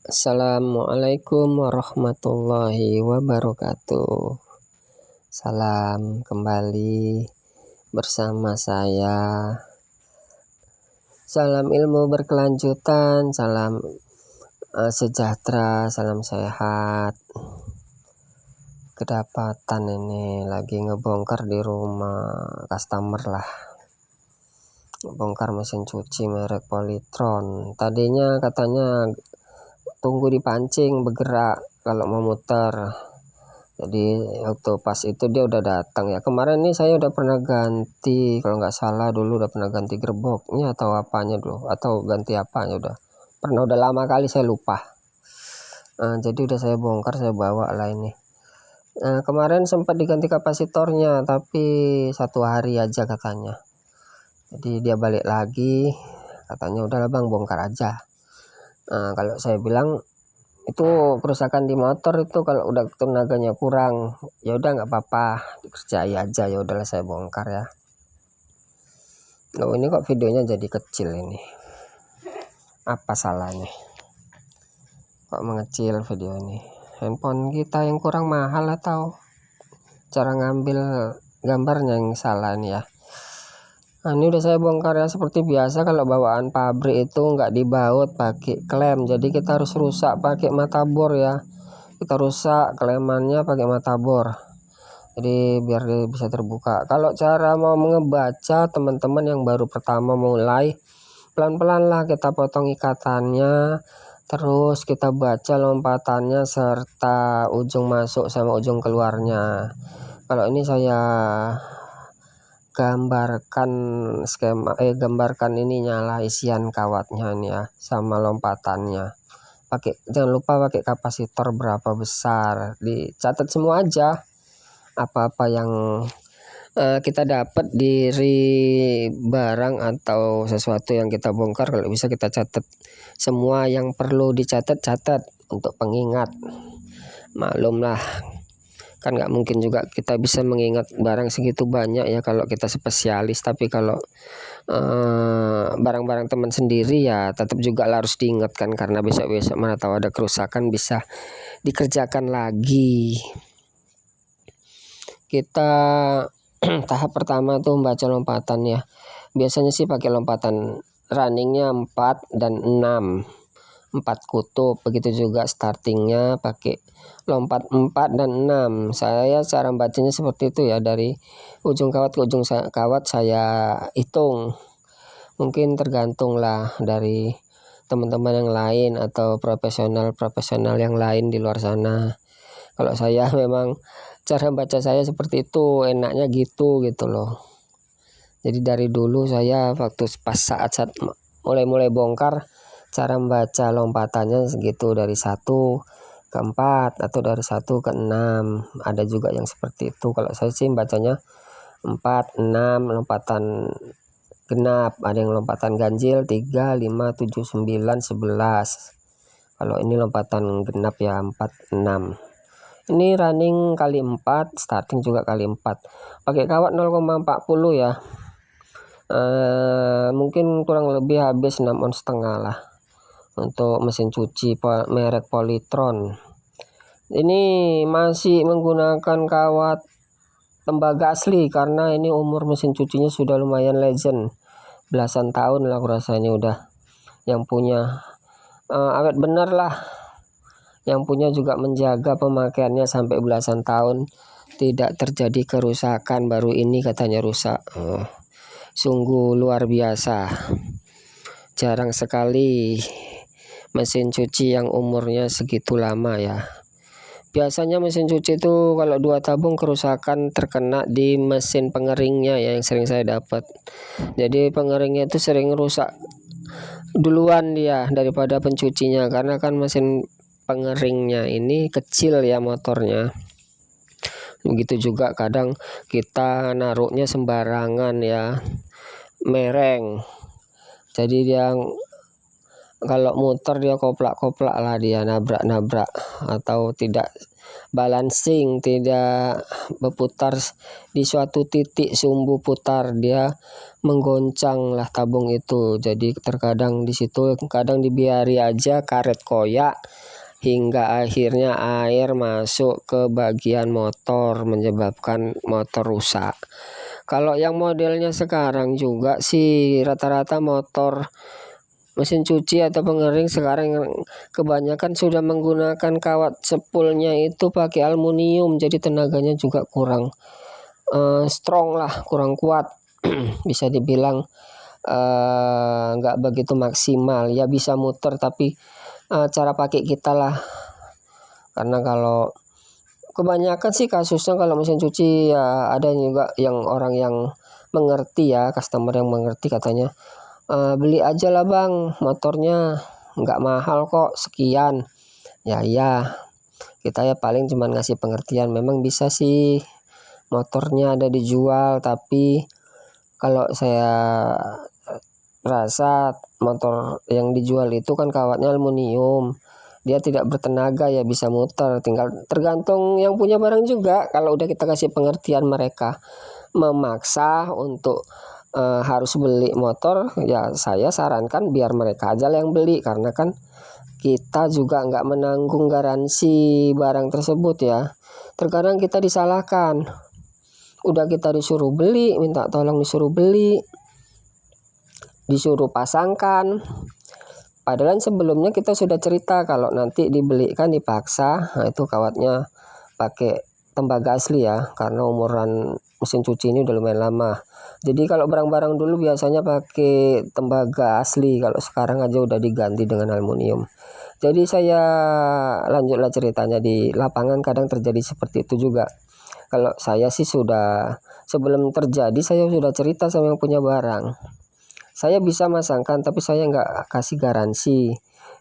Assalamualaikum warahmatullahi wabarakatuh. Salam kembali bersama saya. Salam ilmu berkelanjutan, salam sejahtera, salam sehat. Kedapatan ini lagi ngebongkar di rumah customer lah. Bongkar mesin cuci merek Polytron. Tadinya katanya tunggu dipancing bergerak kalau mau muter. Jadi waktu pas itu dia udah datang ya. Kemarin nih saya udah pernah ganti, kalau nggak salah dulu udah pernah ganti gerboknya atau apanya dulu, atau ganti apanya udah lama kali saya lupa. Jadi udah saya bongkar, saya bawa lah ini. Kemarin sempat diganti kapasitornya tapi 1 hari aja katanya. Jadi dia balik lagi, katanya udahlah bang, bongkar aja. Kalau saya bilang itu kerusakan di motor, itu kalau udah tenaganya kurang ya udah nggak apa-apa, dikerjai aja. Ya udahlah saya bongkar ya. Loh, ini kok videonya jadi kecil ini, apa salahnya kok mengecil video ini? Handphone kita yang kurang mahal atau cara ngambil gambarnya yang salah ini ya? Ini udah saya bongkar ya. Seperti biasa kalau bawaan pabrik itu nggak dibaut pakai klem, jadi kita harus rusak pakai mata bor ya. Kita rusak klemannya pakai mata bor, jadi biar dia bisa terbuka. Kalau cara mau ngebaca, teman-teman yang baru pertama mulai, pelan-pelan lah kita potong ikatannya, terus kita baca lompatannya serta ujung masuk sama ujung keluarnya. Kalau ini saya gambarkan gambarkan ininya lah, isian kawatnya ini ya, sama lompatannya. Jangan lupa pakai kapasitor berapa besar, dicatat semua aja apa-apa yang kita dapat dari barang atau sesuatu yang kita bongkar. Kalau bisa kita catat semua yang perlu dicatat, catat untuk pengingat. Maklum lah, kan nggak mungkin juga kita bisa mengingat barang segitu banyak ya kalau kita spesialis. Tapi kalau barang-barang teman sendiri ya tetap juga harus diingatkan, karena besok-besok mana tahu ada kerusakan, bisa dikerjakan lagi. Kita tahap pertama tuh membaca lompatan ya. Biasanya sih pakai lompatan runningnya 4 dan 6, 4 kutub. Begitu juga startingnya pakai lompat 4 dan 6. Saya cara bacanya seperti itu ya, dari ujung kawat ke ujung kawat saya hitung. Mungkin tergantung lah dari teman-teman yang lain atau profesional yang lain di luar sana. Kalau saya memang cara baca saya seperti itu, enaknya gitu loh. Jadi dari dulu saya waktu pas saat mulai bongkar, cara membaca lompatannya segitu, dari 1 ke 4 atau dari 1 ke 6. Ada juga yang seperti itu. Kalau saya sih bacanya 4, 6, lompatan genap. Ada yang lompatan ganjil 3, 5, 7, 9, 11. Kalau ini lompatan genap ya 4, 6. Ini running kali 4, starting juga kali 4. Pakai kawat 0,40 ya. Mungkin kurang lebih habis 6,5 ons lah untuk mesin cuci merek Polytron. Ini masih menggunakan kawat tembaga asli, karena ini umur mesin cucinya sudah lumayan legend, belasan tahun lah aku rasa ini udah. Yang punya awet bener lah, yang punya juga menjaga pemakaiannya sampai belasan tahun, tidak terjadi kerusakan. Baru ini katanya rusak. Sungguh luar biasa, jarang sekali mesin cuci yang umurnya segitu lama ya. Biasanya mesin cuci itu kalau 2 tabung kerusakan terkena di mesin pengeringnya ya, yang sering saya dapat. Jadi pengeringnya itu sering rusak duluan dia daripada pencucinya, karena kan mesin pengeringnya ini kecil ya motornya. Begitu juga kadang kita naruhnya sembarangan ya, mereng. Jadi dia kalau muter dia koplak-koplak lah, dia nabrak-nabrak atau tidak balancing, tidak berputar di suatu titik sumbu putar, dia menggoncang lah tabung itu. Jadi terkadang di situ kadang dibiari aja karet koyak hingga akhirnya air masuk ke bagian motor menyebabkan motor rusak. Kalau yang modelnya sekarang juga sih rata-rata motor mesin cuci atau pengering sekarang yang kebanyakan sudah menggunakan kawat sepulnya itu pakai aluminium, jadi tenaganya juga kurang strong lah, kurang kuat. Bisa dibilang nggak begitu maksimal ya, bisa muter tapi cara pakai kita lah. Karena kalau kebanyakan sih kasusnya kalau mesin cuci ya ada juga yang orang yang mengerti ya, customer yang mengerti katanya, beli aja lah bang motornya, nggak mahal kok sekian. Ya iya, kita ya paling cuman ngasih pengertian, memang bisa sih motornya ada dijual, tapi kalau saya rasa motor yang dijual itu kan kawatnya aluminium, dia tidak bertenaga ya bisa muter, tinggal tergantung yang punya barang juga. Kalau udah kita kasih pengertian mereka memaksa untuk harus beli motor, ya saya sarankan biar mereka aja yang beli, karena kan kita juga nggak menanggung garansi barang tersebut ya. Terkadang kita disalahkan, udah kita disuruh beli, minta tolong disuruh beli, disuruh pasangkan, padahal sebelumnya kita sudah cerita kalau nanti dibelikan dipaksa. Nah itu kawatnya pakai tembaga asli ya, karena umuran mesin cuci ini udah lumayan lama. Jadi kalau barang-barang dulu biasanya pakai tembaga asli, kalau sekarang aja udah diganti dengan aluminium. Jadi saya lanjutlah ceritanya, di lapangan kadang terjadi seperti itu juga. Kalau saya sih sudah, sebelum terjadi saya sudah cerita sama yang punya barang, saya bisa masangkan tapi saya nggak kasih garansi,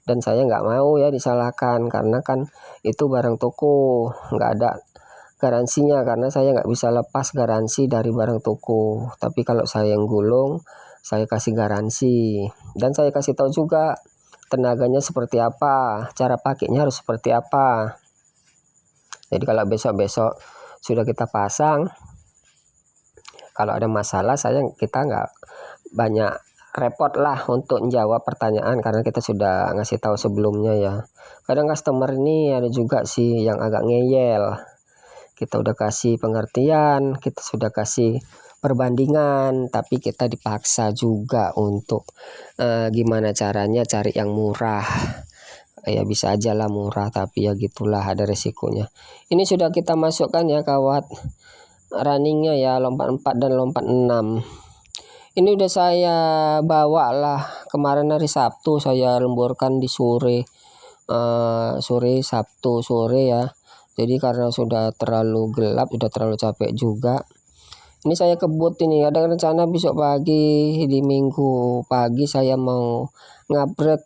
dan saya nggak mau ya disalahkan, karena kan itu barang toko, nggak ada garansinya, karena saya nggak bisa lepas garansi dari barang toko. Tapi kalau saya yang gulung, saya kasih garansi, dan saya kasih tahu juga tenaganya seperti apa, cara pakainya harus seperti apa. Jadi kalau besok-besok sudah kita pasang, kalau ada masalah kita nggak banyak repot lah untuk menjawab pertanyaan, karena kita sudah ngasih tahu sebelumnya ya. Kadang customer ini ada juga sih yang agak ngeyel, kita udah kasih pengertian, kita sudah kasih perbandingan, tapi kita dipaksa juga untuk gimana caranya cari yang murah. Ya bisa aja lah murah, tapi ya gitulah, ada resikonya. Ini sudah kita masukkan ya kawat runningnya ya, lompat 4 dan lompat 6. Ini udah saya bawa lah kemarin hari Sabtu, saya lemburkan di sore, sore Sabtu sore ya. Jadi karena sudah terlalu gelap, sudah terlalu capek juga. Ini saya kebut, ini ada rencana besok pagi, di Minggu pagi saya mau ngupgrade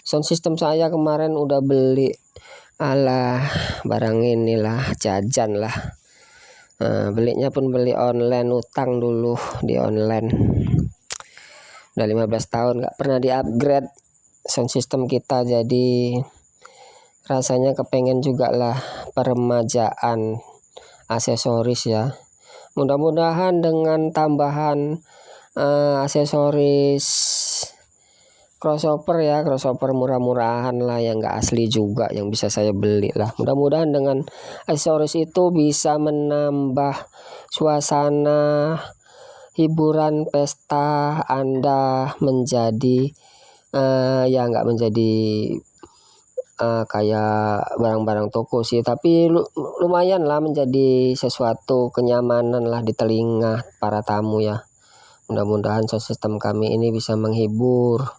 sound system saya. Kemarin udah beli, alah barang inilah jajan lah. Belinya pun beli online, utang dulu di online. Udah 15 tahun nggak pernah di upgrade sound system kita, jadi rasanya kepengen juga lah peremajaan aksesoris ya. Mudah-mudahan dengan tambahan aksesoris crossover ya, crossover murah-murahan lah yang nggak asli juga, yang bisa saya beli lah. Mudah-mudahan dengan aksesoris itu bisa menambah suasana hiburan pesta Anda menjadi ya nggak menjadi kayak barang-barang toko sih, tapi lumayan lah menjadi sesuatu kenyamanan lah di telinga para tamu ya. Mudah-mudahan sound system kami ini bisa menghibur,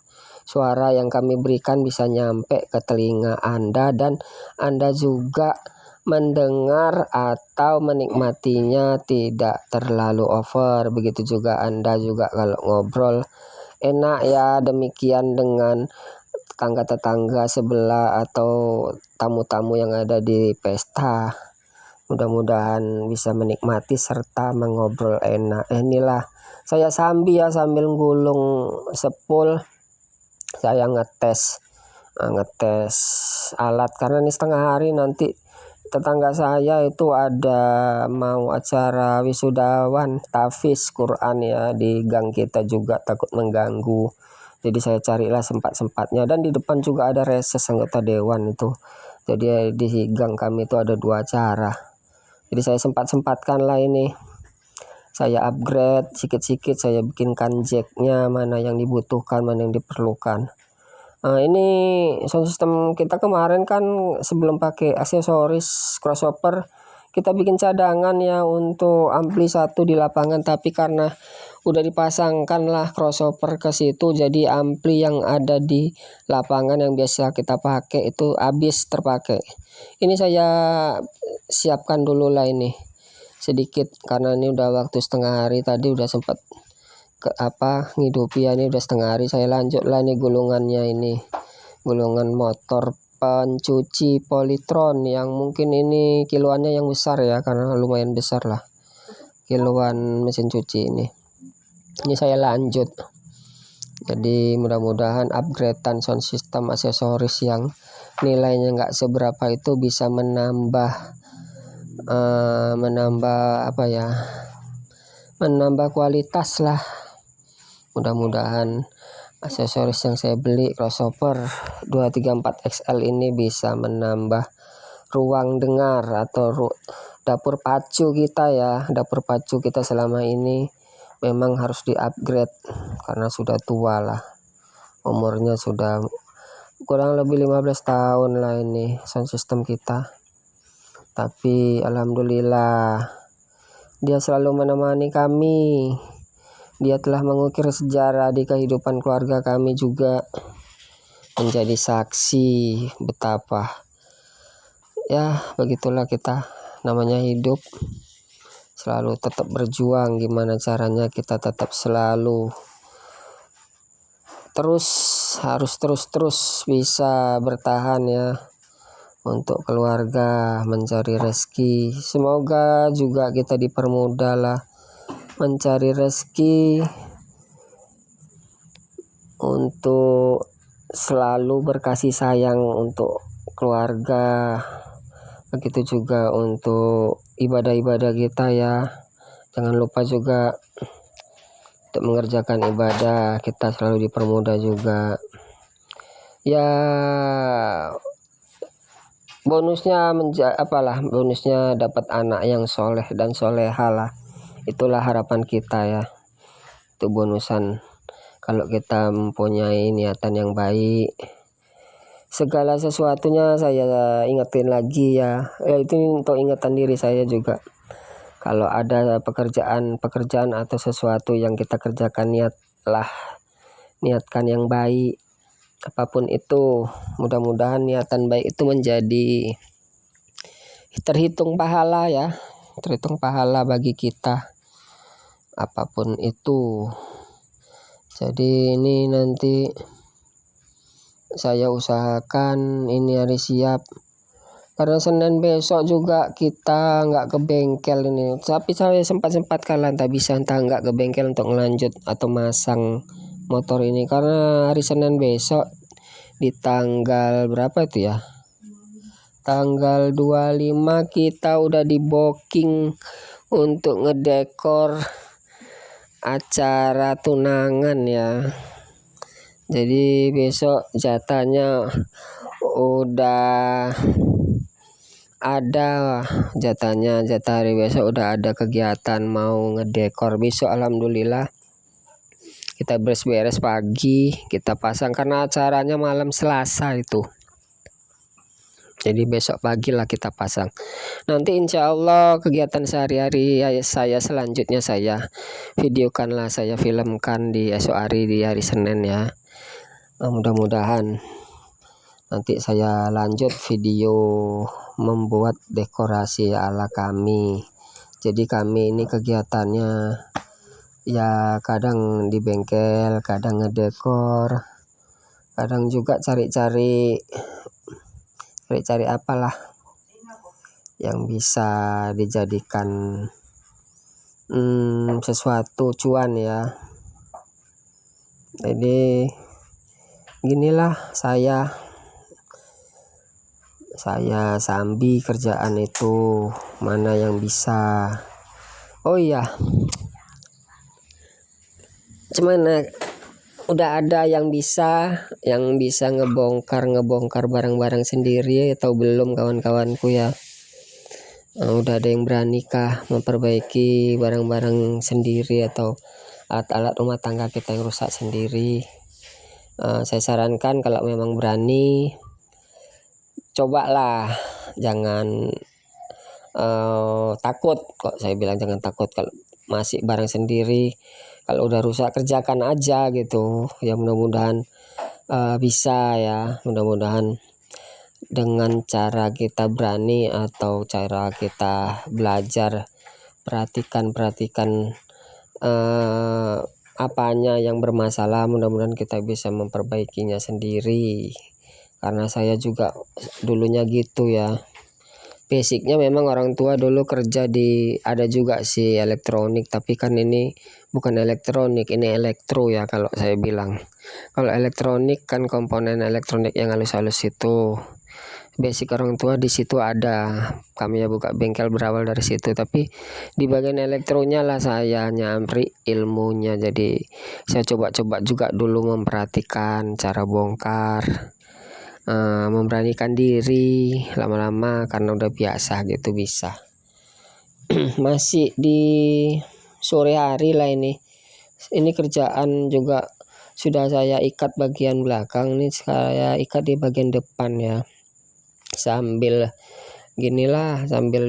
suara yang kami berikan bisa nyampe ke telinga Anda, dan Anda juga mendengar atau menikmatinya tidak terlalu over. Begitu juga Anda juga kalau ngobrol enak ya, demikian dengan tetangga-tetangga sebelah atau tamu-tamu yang ada di pesta. Mudah-mudahan bisa menikmati serta mengobrol enak. Inilah saya sambil gulung sepul saya ngetes alat karena ini setengah hari. Nanti tetangga saya itu ada mau acara wisudawan tahfiz Quran ya di gang kita juga, takut mengganggu. Jadi saya carilah sempat-sempatnya, dan di depan juga ada reses anggota dewan itu. Jadi di gang kami itu ada 2 acara. Jadi saya sempat-sempatkan lah ini. Saya upgrade sikit-sikit, saya bikinkan jacknya, mana yang dibutuhkan, mana yang diperlukan. Ini sound system kita kemarin kan sebelum pakai aksesoris crossover, kita bikin cadangan ya untuk ampli 1 di lapangan, tapi karena udah dipasangkan lah crossover ke situ, jadi ampli yang ada di lapangan yang biasa kita pakai itu habis terpakai. Ini saya siapkan dulu lah ini sedikit, karena ini udah waktu setengah hari, tadi udah sempat ngidupi ya, ini udah setengah hari. Saya lanjut lah nih gulungannya, ini gulungan motor pencuci Polytron yang mungkin ini kiloannya yang besar ya, karena lumayan besar lah kiloan mesin cuci ini saya lanjut. Jadi mudah-mudahan upgradean sound system aksesoris yang nilainya nggak seberapa itu bisa menambah menambah kualitas lah. Mudah-mudahan aksesoris yang saya beli crossover 234 XL ini bisa menambah ruang dengar atau dapur pacu kita ya. Dapur pacu kita selama ini memang harus di-upgrade karena sudah tua lah, umurnya sudah kurang lebih 15 tahun lah ini sound system kita. Tapi alhamdulillah dia selalu menemani kami. Dia telah mengukir sejarah di kehidupan keluarga kami juga, menjadi saksi betapa ya begitulah kita, namanya hidup selalu tetap berjuang. Gimana caranya kita tetap selalu harus terus bisa bertahan ya untuk keluarga, mencari rezeki. Semoga juga kita dipermudah lah mencari rezeki untuk selalu berkasih sayang untuk keluarga. Begitu juga untuk ibadah-ibadah kita ya. Jangan lupa juga untuk mengerjakan ibadah, kita selalu dipermudah juga ya. Bonusnya bonusnya dapat anak yang soleh dan solehah lah. Itulah harapan kita ya, itu bonusan kalau kita mempunyai niatan yang baik. Segala sesuatunya saya ingetin lagi ya, itu untuk ingatan diri saya juga. Kalau ada pekerjaan atau sesuatu yang kita kerjakan, niatkan yang baik apapun itu. Mudah-mudahan niatan baik itu menjadi terhitung pahala ya, terhitung pahala bagi kita apapun itu. Jadi ini nanti saya usahakan ini hari siap, karena Senin besok juga kita nggak ke bengkel ini. Tapi saya sempat kalian tak bisa nggak ke bengkel untuk ngelanjut atau masang motor ini, karena hari Senin besok di tanggal berapa itu ya, tanggal 25 kita udah di booking untuk ngedekor acara tunangan ya. Jadi besok jatahnya udah ada, jatah hari besok udah ada kegiatan mau ngedekor besok. Alhamdulillah kita beres-beres pagi, kita pasang karena acaranya malam Selasa itu. Jadi besok pagi lah kita pasang. Nanti insya Allah kegiatan sehari-hari saya selanjutnya saya videokan lah, saya filmkan di esok hari, di hari Senin ya. Mudah-mudahan nanti saya lanjut video membuat dekorasi ala kami. Jadi kami ini kegiatannya ya kadang di bengkel, kadang ngedekor, kadang juga cari-cari apalah yang bisa dijadikan sesuatu cuan ya. Jadi Ginilah saya sambi kerjaan itu, mana yang bisa. Oh iya, cuman udah ada yang bisa ngebongkar barang-barang sendiri atau belum kawan-kawanku ya? Udah ada yang berani kah memperbaiki barang-barang sendiri atau alat-alat rumah tangga kita yang rusak sendiri? Saya sarankan kalau memang berani, cobalah, jangan takut. Kok saya bilang jangan takut, kalau masih barang sendiri, kalau udah rusak kerjakan aja gitu ya. Mudah-mudahan bisa ya, mudah-mudahan dengan cara kita berani atau cara kita belajar, perhatikan apanya yang bermasalah, mudah-mudahan kita bisa memperbaikinya sendiri. Karena saya juga dulunya gitu ya, basicnya memang orang tua dulu kerja di, ada juga sih elektronik, tapi kan ini bukan elektronik, ini elektro ya kalau saya bilang. Kalau elektronik kan komponen elektronik yang halus-halus itu, basic orang tua di situ ada. Kami ya buka bengkel berawal dari situ, tapi di bagian elektronya lah saya nyamri ilmunya. Jadi saya coba-coba juga dulu memperhatikan cara bongkar, memberanikan diri, lama-lama karena udah biasa gitu bisa. Masih di sore hari lah ini kerjaan juga sudah saya ikat bagian belakang, nih saya ikat di bagian depan ya, sambil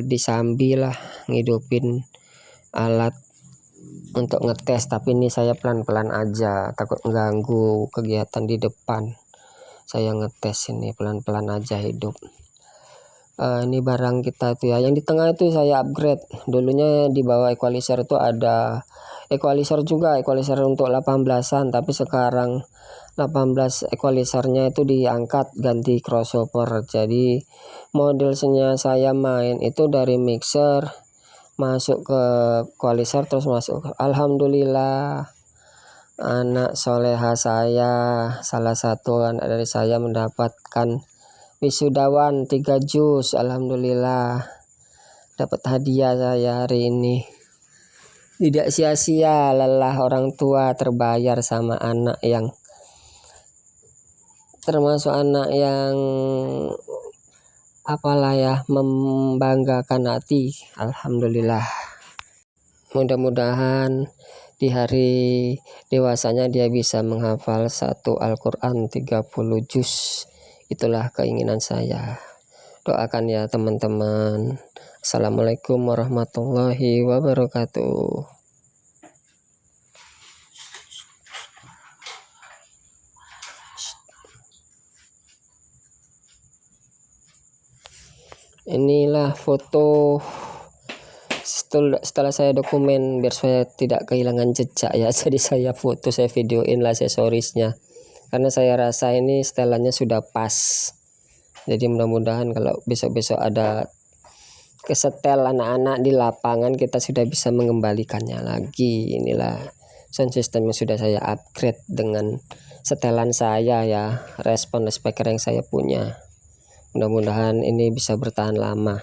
disambi lah ngidupin alat untuk ngetes. Tapi ini saya pelan-pelan aja, takut mengganggu kegiatan di depan. Saya ngetes ini pelan-pelan aja hidup. Ini barang kita tuh ya, yang di tengah itu saya upgrade. Dulunya di bawah equalizer itu ada equalizer juga, equalizer untuk 18-an, tapi sekarang 18 equalizernya itu diangkat ganti crossover. Jadi modelnya saya main itu dari mixer masuk ke equalizer terus masuk. Alhamdulillah, anak soleha saya, salah satu anak dari saya mendapatkan wisudawan 3 juz. Alhamdulillah, dapat hadiah saya hari ini. Tidak sia-sia lelah orang tua, terbayar sama anak yang termasuk anak yang apalah ya, membanggakan hati. Alhamdulillah, mudah-mudahan di hari dewasanya dia bisa menghafal satu Al-Quran 30 juz. Itulah keinginan saya. Doakan ya teman-teman. Assalamualaikum warahmatullahi wabarakatuh. Inilah foto setelah saya dokumen biar saya tidak kehilangan jejak ya. Jadi saya foto, saya videoin lah aksesorisnya, karena saya rasa ini setelannya sudah pas. Jadi mudah-mudahan kalau besok-besok ada kesetel anak-anak di lapangan, kita sudah bisa mengembalikannya lagi. Inilah sound system yang sudah saya upgrade dengan setelan saya ya, respon speaker yang saya punya. Mudah-mudahan ini bisa bertahan lama.